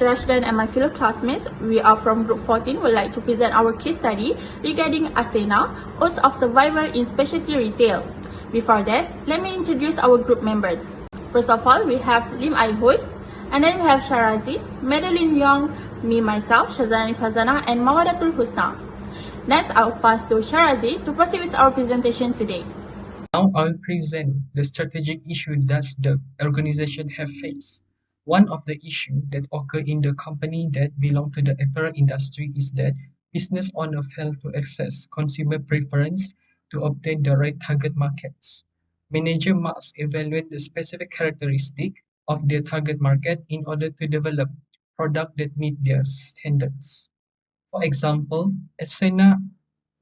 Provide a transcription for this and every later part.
Dr. Rashdan and my fellow classmates, we are from Group 14, would like to present our case study regarding Ascena, odds of survival in specialty retail. Before that, let me introduce our group members. First of all, we have Lim Ai Hui, and then we have Sharazi, Madeline Young, me myself, Shazani Fazana, and Mawadatul Husna. Next, I'll pass to Sharazi to proceed with our presentation today. Now I'll present the strategic issue that the organization have faced. One of the issues that occur in the company that belong to the apparel industry is that business owner fail to access consumer preference to obtain the right target markets. Manager must evaluate the specific characteristic of their target market in order to develop product that meet their standards. For example, Ascena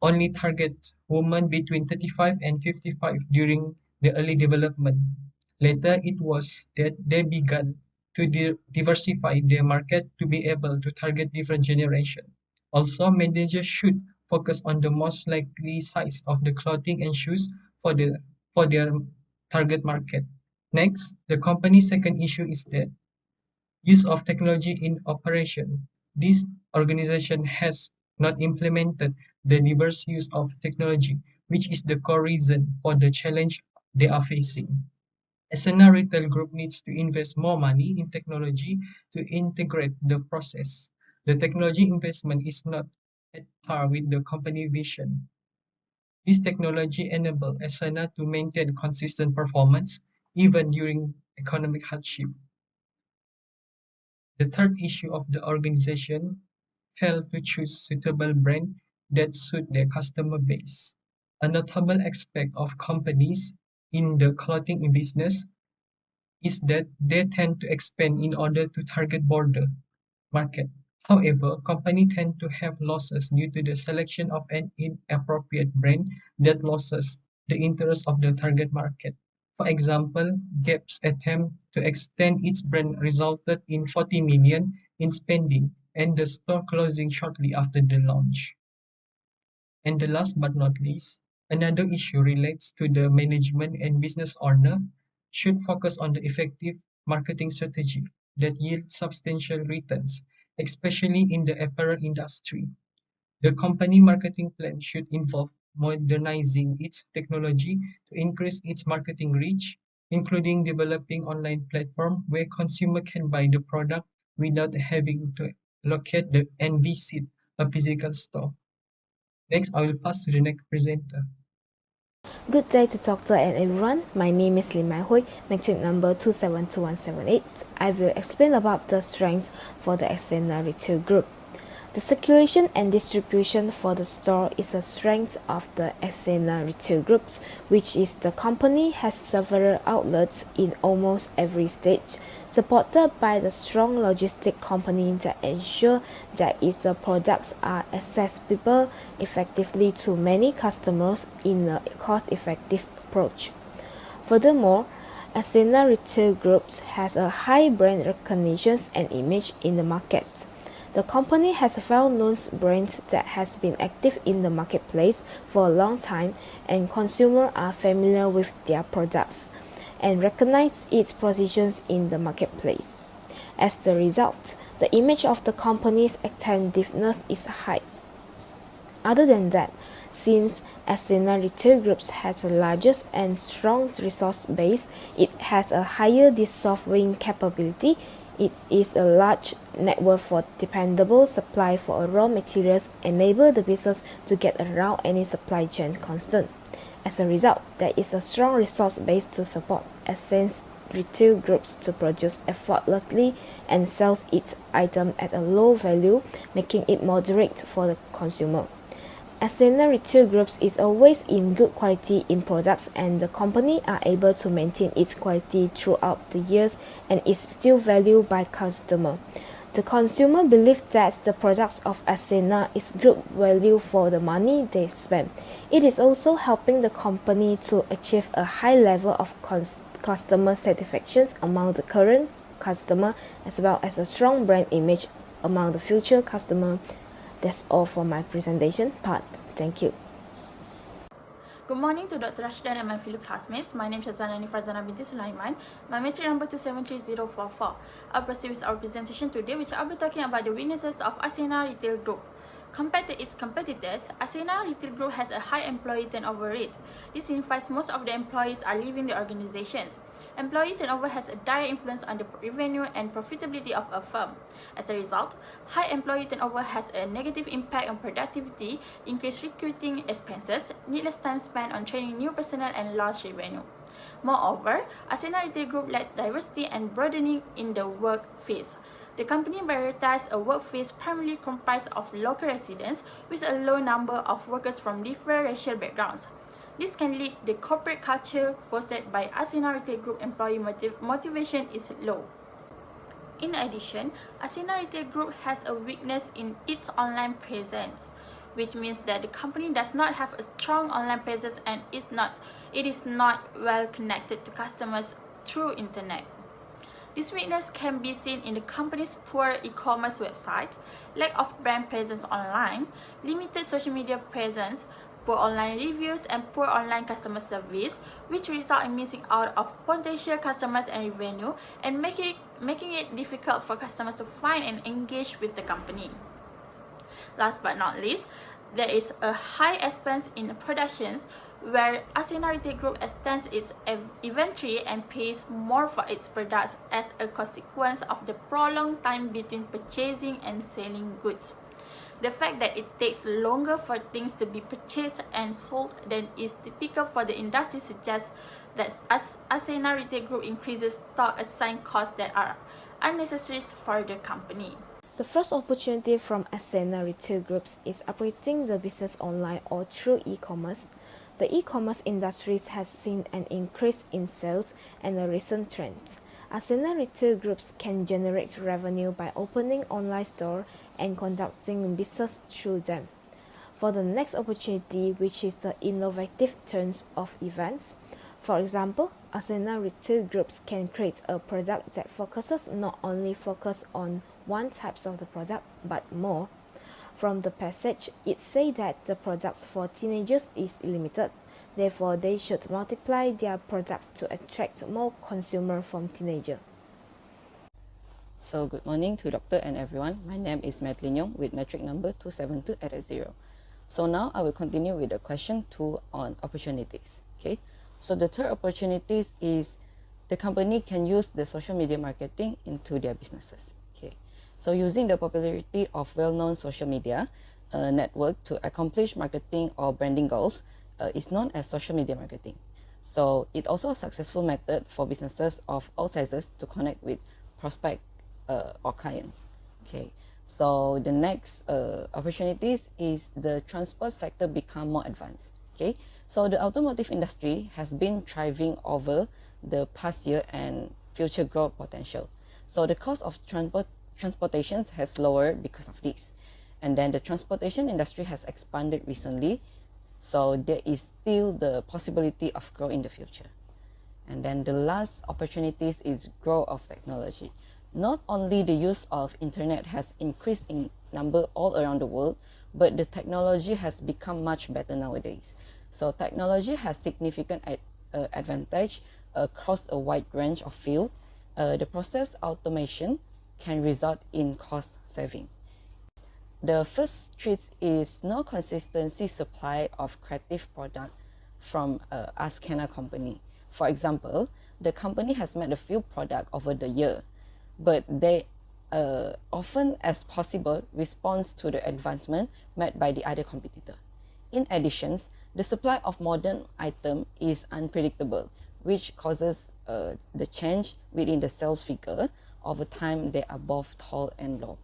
only targets women between 35 and 55 during the early development. Later, it was that they began to diversify their market to be able to target different generations. Also, managers should focus on the most likely size of the clothing and shoes for their target market. Next, the company's second issue is that use of technology in operation. This organization has not implemented the diverse use of technology, which is the core reason for the challenge they are facing. Ascena Retail Group needs to invest more money in technology to integrate the process. The technology investment is not at par with the company vision. This technology enables Ascena to maintain consistent performance even during economic hardship. The third issue of the organization failed to choose suitable brand that suit their customer base. A notable aspect of companies in the clothing business is that they tend to expand in order to target broader market. However, companies tend to have losses due to the selection of an inappropriate brand that loses the interest of the target market. For example, Gap's attempt to extend its brand resulted in 40 million in spending and the store closing shortly after the launch. And the last but not least, another issue relates to the management and business owner should focus on the effective marketing strategy that yield substantial returns, especially in the apparel industry. The company marketing plan should involve modernizing its technology to increase its marketing reach, including developing online platform where consumer can buy the product without having to locate and visit a physical store. Next, I will pass to the next presenter. Good day to Doctor and everyone. My name is Lim Mai Hui, matric number 272178. I will explain about the strengths for the Ascena Retail Group. The circulation and distribution for the store is a strength of the Ascena Retail Group, which is the company has several outlets in almost every state, supported by the strong logistic company that ensure that its products are accessible effectively to many customers in a cost-effective approach. Furthermore, Ascena Retail Group has a high brand recognition and image in the market. The company has a well-known brand that has been active in the marketplace for a long time, and consumers are familiar with their products and recognize its positions in the marketplace. As the result, the image of the company's attentiveness is high. Other than that, since Ascena Retail Group has the largest and strongest resource base, it has a higher dissolving capability. It is a large network for dependable supply for raw materials, enable the business to get around any supply chain constraint. As a result, there is a strong resource base to support Ascena Retail Groups to produce effortlessly and sells its item at a low value, making it moderate for the consumer. Ascena Retail Groups is always in good quality in products, and the company are able to maintain its quality throughout the years and is still valued by customer. The consumer believe that the products of Ascena is good value for the money they spend. It is also helping the company to achieve a high level of customer satisfaction among the current customer, as well as a strong brand image among the future customer. That's all for my presentation part. Thank you. Good morning to Dr. Rashdan and my fellow classmates. My name is Shazana Farzana binti Sulaiman. My metric number 273044. I'll proceed with our presentation today, which I'll be talking about the weaknesses of Ascena Retail Group. Compared to its competitors, Ascena Retail Group has a high employee turnover rate. This signifies most of the employees are leaving the organizations. Employee turnover has a direct influence on the revenue and profitability of a firm. As a result, high employee turnover has a negative impact on productivity, increased recruiting expenses, needless time spent on training new personnel, and lost revenue. Moreover, Ascena Retail Group lacks diversity and broadening in the workforce. The company prioritizes a workforce primarily comprised of local residents with a low number of workers from different racial backgrounds. This can lead the corporate culture fostered by Ascena Retail Group employee motivation is low. In addition, Ascena Retail Group has a weakness in its online presence, which means that the company does not have a strong online presence and it is not well connected to customers through internet. This weakness can be seen in the company's poor e-commerce website, lack of brand presence online, limited social media presence, poor online reviews, and poor online customer service, which result in missing out of potential customers and revenue, and making it difficult for customers to find and engage with the company. Last but not least, there is a high expense in productions where Ascena Retail Group extends its inventory and pays more for its products as a consequence of the prolonged time between purchasing and selling goods. The fact that it takes longer for things to be purchased and sold than is typical for the industry suggests that Ascena Retail Group increases stock assigned costs that are unnecessary for the company. The first opportunity from Ascena Retail Groups is operating the business online or through e-commerce. The e-commerce industry has seen an increase in sales and a recent trend. Ascena Retail Groups can generate revenue by opening online stores and conducting business through them. For the next opportunity, which is the innovative turns of events, for example, Ascena Retail Groups can create a product that focuses not only on one type of the product, but more. From the passage, it says that the products for teenagers is limited. Therefore, they should multiply their products to attract more consumers from teenagers. So good morning to Doctor and everyone. My name is Madeline Yong with metric number 27280. So now I will continue with the question 2 on opportunities. Okay. So the third opportunities is the company can use the social media marketing into their businesses. Okay. So using the popularity of well-known social media network to accomplish marketing or branding goals is known as social media marketing. So it's also a successful method for businesses of all sizes to connect with prospect or client. Okay. So the next opportunities is the transport sector become more advanced. Okay. So the automotive industry has been thriving over the past year and future growth potential. So the cost of transportation has lowered because of this. And then the transportation industry has expanded recently. So there is still the possibility of growth in the future. And then the last opportunities is growth of technology. Not only the use of internet has increased in number all around the world, but the technology has become much better nowadays. So technology has significant advantage across a wide range of fields. The process automation can result in cost saving. The first trait is no consistency supply of creative product from Ascena company. For example, the company has made a few products over the year, but they often as possible response to the advancement made by the other competitor. In addition, the supply of modern item is unpredictable, which causes the change within the sales figure over time. They are both tall and low.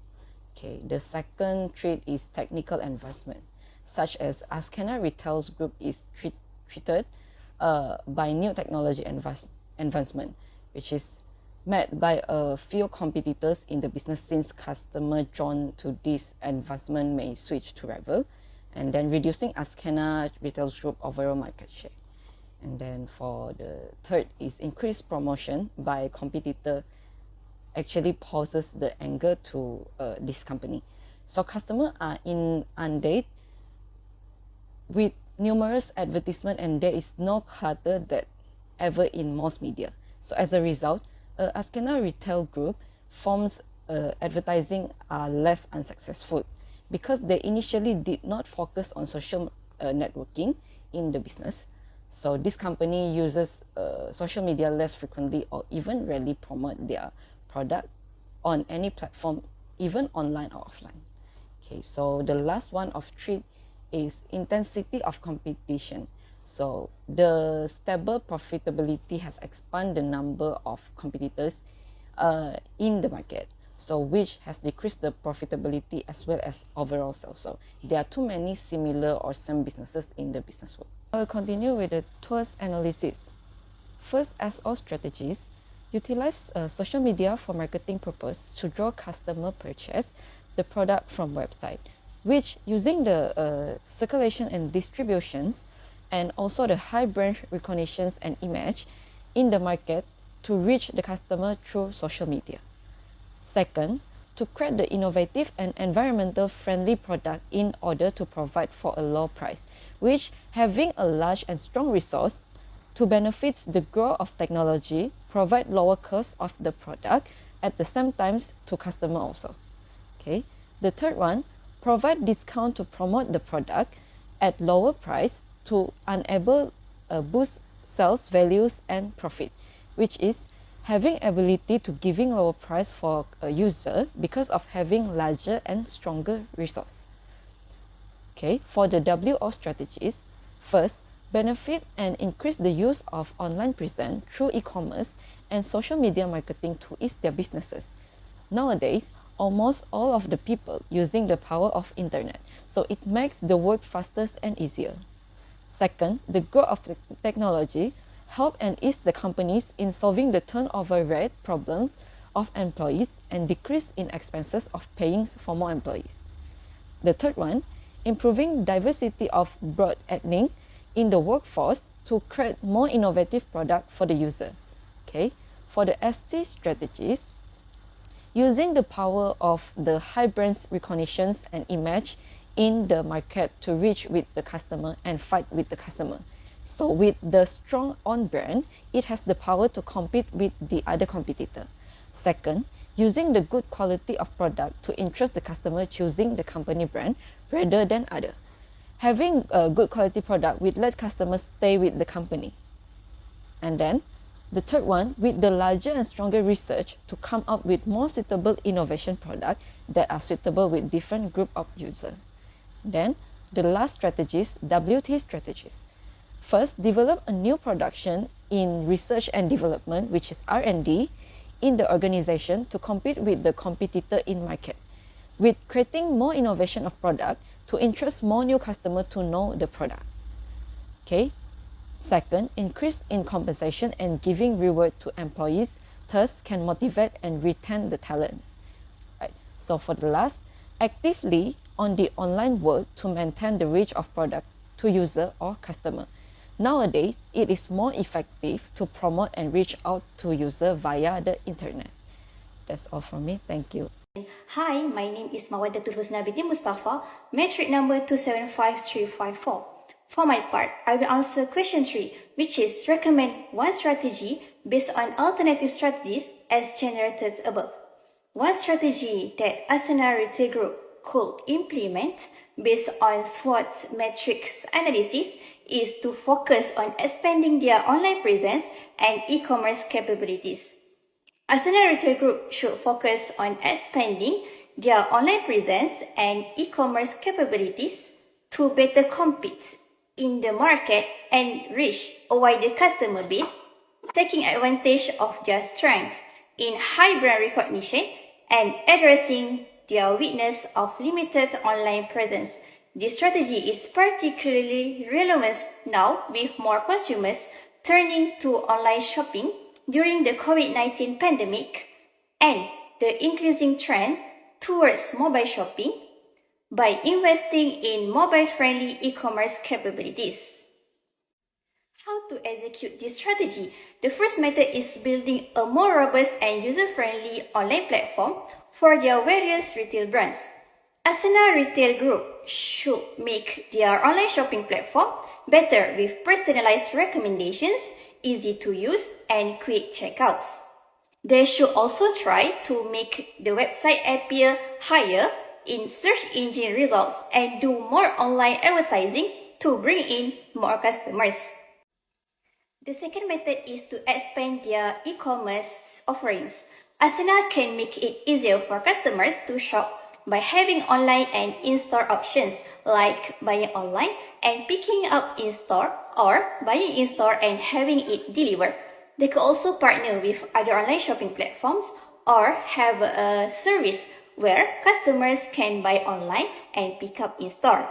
Okay, the second trait is technical advancement, such as Ascena Retail's group is treated by new technology advancement, which is met by a few competitors in the business since customers drawn to this advancement may switch to rival, and then reducing Ascena Retail Group overall market share. And then for the third is increased promotion by competitor actually poses the anger to this company. So customers are inundated with numerous advertisements and there is no clutter that ever in most media. So as a result, Ascena retail group forms advertising are less unsuccessful because they initially did not focus on social networking in the business. So this company uses social media less frequently or even rarely promote their product on any platform, even online or offline. Okay, so the last one of three is intensity of competition. So the stable profitability has expanded the number of competitors in the market. So which has decreased the profitability as well as overall sales. So there are too many similar or same businesses in the business world. I will continue with the TOS analysis. First, as all strategies, utilize social media for marketing purpose to draw customer purchase the product from website, which using the circulation and distributions and also the high brand recognitions and image in the market to reach the customer through social media. Second, to create the innovative and environmental friendly product in order to provide for a low price, which having a large and strong resource to benefit the growth of technology, provide lower cost of the product at the same time to customer also. Okay. The third one, provide discount to promote the product at lower price to enable boost sales values and profit, which is having ability to giving lower price for a user because of having larger and stronger resource. Okay, for the WO strategies, first, benefit and increase the use of online presence through e-commerce and social media marketing to ease their businesses. Nowadays, almost all of the people using the power of internet, so it makes the work faster and easier. Second, the growth of the technology help and ease the companies in solving the turnover rate problems of employees and decrease in expenses of paying for more employees. The third one, improving diversity of broad ethnic in the workforce to create more innovative product for the user. Okay, for the ST strategies, using the power of the high brand recognitions and image in the market to reach with the customer and fight with the customer. So with the strong on brand, it has the power to compete with the other competitor. Second, using the good quality of product to interest the customer choosing the company brand rather than other. Having a good quality product will let customers stay with the company. And then the third one, with the larger and stronger research to come up with more suitable innovation product that are suitable with different group of users. Then the last strategies, WT strategies. First, develop a new production in research and development, which is R&D, in the organization to compete with the competitor in market, with creating more innovation of product to interest more new customer to know the product. Okay. Second, increase in compensation and giving reward to employees, thus can motivate and retain the talent. Right. So for the last, actively on the online world to maintain the reach of product to user or customer. Nowadays, it is more effective to promote and reach out to user via the internet. That's all from me. Thank you. Hi, my name is Mawadatul Husna binti Mustafa, metric number 275354. For my part, I will answer question 3, which is recommend one strategy based on alternative strategies as generated above. One strategy that Ascena Retail Group could implement based on SWOT matrix analysis is to focus on expanding their online presence and e-commerce capabilities. Ascena Retail Group should focus on expanding their online presence and e-commerce capabilities to better compete in the market and reach a wider customer base, taking advantage of their strength in high brand recognition and addressing their weakness of limited online presence. This strategy is particularly relevant now with more consumers turning to online shopping during the COVID-19 pandemic and the increasing trend towards mobile shopping by investing in mobile-friendly e-commerce capabilities. How to execute this strategy? The first method is building a more robust and user-friendly online platform for their various retail brands. Ascena Retail Group should make their online shopping platform better with personalized recommendations, easy to use, and quick checkouts. They should also try to make the website appear higher in search engine results and do more online advertising to bring in more customers. The second method is to expand their e-commerce offerings. Ascena can make it easier for customers to shop by having online and in-store options like buying online and picking up in-store or buying in-store and having it delivered. They could also partner with other online shopping platforms or have a service where customers can buy online and pick up in-store.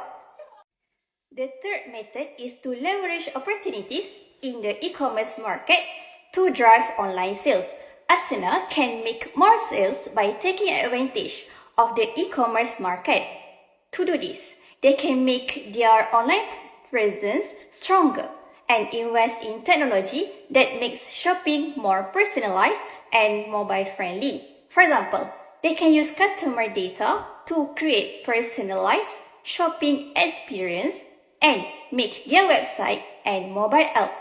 The third method is to leverage opportunities in the e-commerce market to drive online sales. Ascena can make more sales by taking advantage of the e-commerce market. To do this, they can make their online presence stronger and invest in technology that makes shopping more personalized and mobile-friendly. For example, they can use customer data to create personalized shopping experience and make their website and mobile app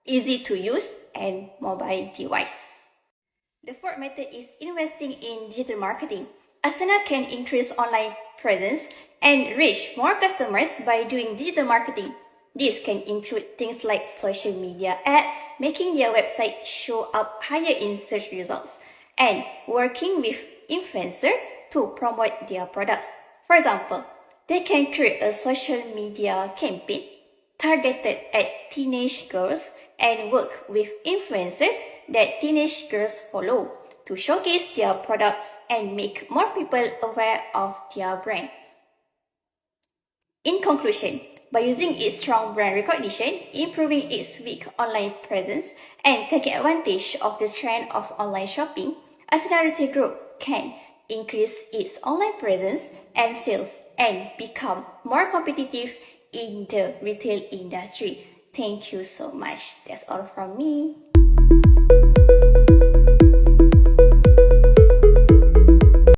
easy to use and mobile device. The fourth method is investing in digital marketing. Ascena can increase online presence and reach more customers by doing digital marketing. This can include things like social media ads, making their website show up higher in search results, and working with influencers to promote their products. For example, they can create a social media campaign targeted at teenage girls and work with influencers that teenage girls follow to showcase their products and make more people aware of their brand. In conclusion, by using its strong brand recognition, improving its weak online presence, and taking advantage of the trend of online shopping, Ascena Retail Group can increase its online presence and sales and become more competitive in the retail industry. Thank you so much. That's all from me.